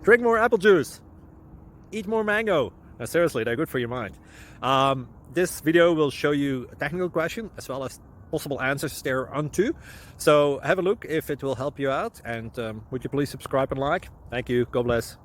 Drink more apple juice. Eat more mango. No, seriously, they're good for your mind. This video will show you a technical question as well as possible answers thereunto. So have a look if it will help you out, and would you please subscribe and like? Thank you. God bless.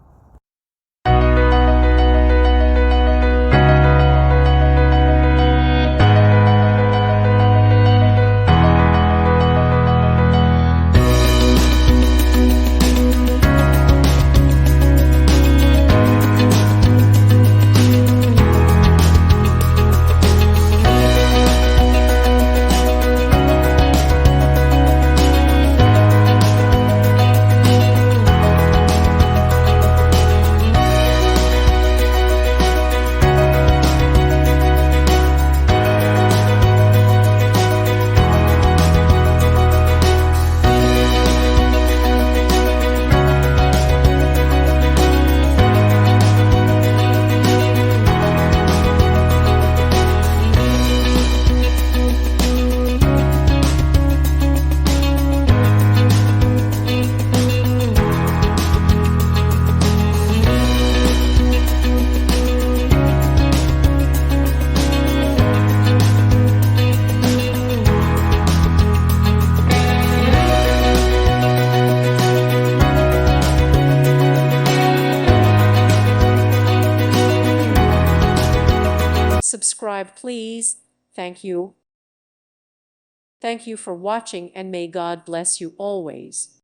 Subscribe, please. Thank you. Thank you for watching, and may God bless you always.